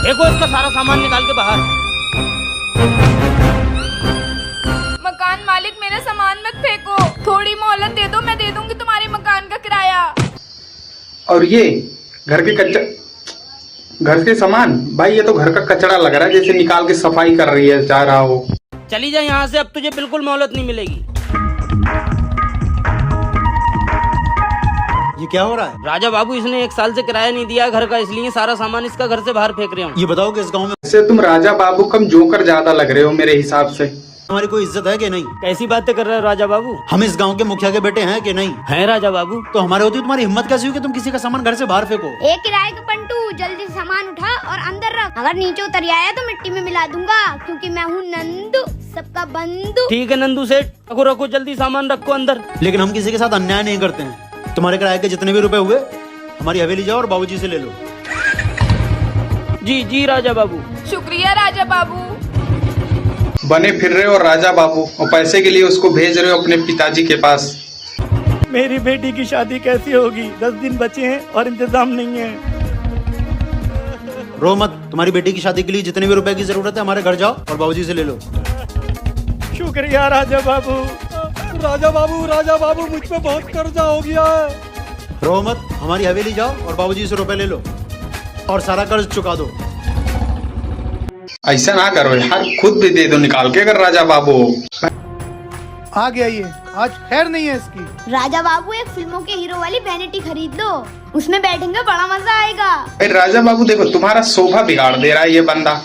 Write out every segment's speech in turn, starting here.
देखो इसका सारा सामान निकाल के बाहर। मकान मालिक, मेरा सामान मत फेंको, थोड़ी मोहलत दे दो, मैं दे दूंगी तुम्हारे मकान का किराया। और ये घर के सामान, भाई ये तो घर का कचरा लग रहा है, जैसे निकाल के सफाई कर रही है जा रहा हो। चली जा यहाँ से, अब तुझे बिल्कुल मोहलत नहीं मिलेगी। ये क्या हो रहा है? राजा बाबू, इसने 1 साल से किराया नहीं दिया घर का, इसलिए सारा सामान इसका घर से बाहर फेंक रहे हूँ। ये बताओ कि इस गांव में वैसे तुम राजा बाबू कम जोकर ज्यादा लग रहे हो मेरे हिसाब से। हमारी कोई इज्जत है कि नहीं? कैसी बातें कर रहे हो राजा बाबू? हम इस गांव के मुखिया के बेटे हैं कि नहीं? हैं राजा बाबू। तो हमारे होती तुम्हारी हिम्मत कैसी हुई कि तुम किसी का सामान घर से बाहर फेंको? एक किराए का पंटू, जल्दी से सामान उठा और अंदर रख। अगर नीचे उतर आया तो मिट्टी में मिला दूंगा, क्योंकि मैं हूँ नंदू, सबका बंधु। ठीक है नंदू सेठ, रखो रखो, जल्दी सामान रखो अंदर। लेकिन हम किसी के साथ अन्याय नहीं करते हैं। तुम्हारे किराए के जितने भी रुपए हुए हमारी हवेली जाओ और बाबूजी से ले लो। जी जी राजा बाबू। शुक्रिया राजा बाबू। बने फिर रहे हो राजा बाबू, और पैसे के लिए उसको भेज रहे हो अपने पिताजी के पास। मेरी बेटी की शादी कैसी होगी? 10 दिन बचे हैं और इंतजाम नहीं है। रो मत, तुम्हारी बेटी की शादी के लिए जितने भी रुपए की जरूरत है हमारे घर जाओ और बाबूजी से ले लो। शुक्रिया राजा बाबू। राजा बाबू मुझ पे बहुत कर्जा हो गया है। रो मत, हमारी हवेली जाओ और बाबूजी से रुपए ले लो और सारा कर्ज चुका दो। ऐसा ना करो यार, खुद भी दे दो निकाल के अगर राजा बाबू हो। आ गया ये, आज खैर नहीं है इसकी। राजा बाबू, एक फिल्मों के हीरो वाली वैनिटी खरीद लो, उसमें बैठेंगे, बड़ा मजा आएगा। अरे राजा बाबू देखो, तुम्हारा शोभा बिगाड़ दे रहा है ये बंदा,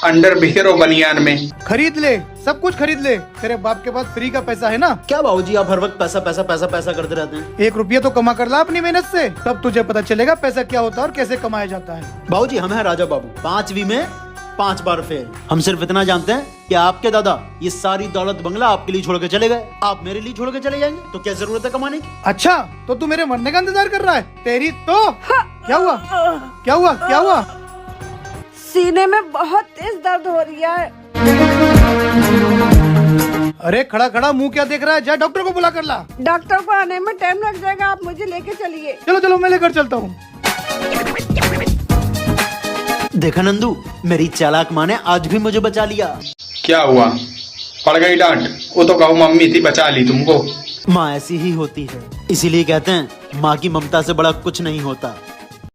अंडरवियर और बनियान में। खरीद ले, सब कुछ खरीद ले, तेरे बाप के पास फ्री का पैसा है ना। क्या बाबूजी आप हर वक्त पैसा पैसा पैसा पैसा करते रहते हैं? 1 रुपया तो कमा कर ला अपनी मेहनत से, तब तुझे पता चलेगा पैसा क्या होता है और कैसे कमाया जाता है। बाबूजी हम हैं राजा बाबू, 5वीं में 5 बार फेल। हम सिर्फ इतना जानते हैं कि आपके दादा ये सारी दौलत बंगला आपके लिए छोड़ के चले गए, आप मेरे लिए छोड़ के चले जाएंगे, तो क्या जरूरत है कमाने की? अच्छा, तो तू मेरे मरने का इंतजार कर रहा है? तेरी तो क्या हुआ? क्या हुआ? सीने में बहुत तेज दर्द हो रही है। अरे खड़ा मुंह क्या देख रहा है? जा डॉक्टर को बुला कर ला। डॉक्टर को आने में टाइम लग जाएगा, आप मुझे लेके चलिए। चलो मैं लेकर चलता हूँ। देखा नंदू, मेरी चालाक माँ ने आज भी मुझे बचा लिया। क्या हुआ, पड़ गई डांट? वो तो कहो मम्मी थी, बचा ली तुमको। माँ ऐसी ही होती है, इसीलिए कहते हैं माँ की ममता से बड़ा कुछ नहीं होता।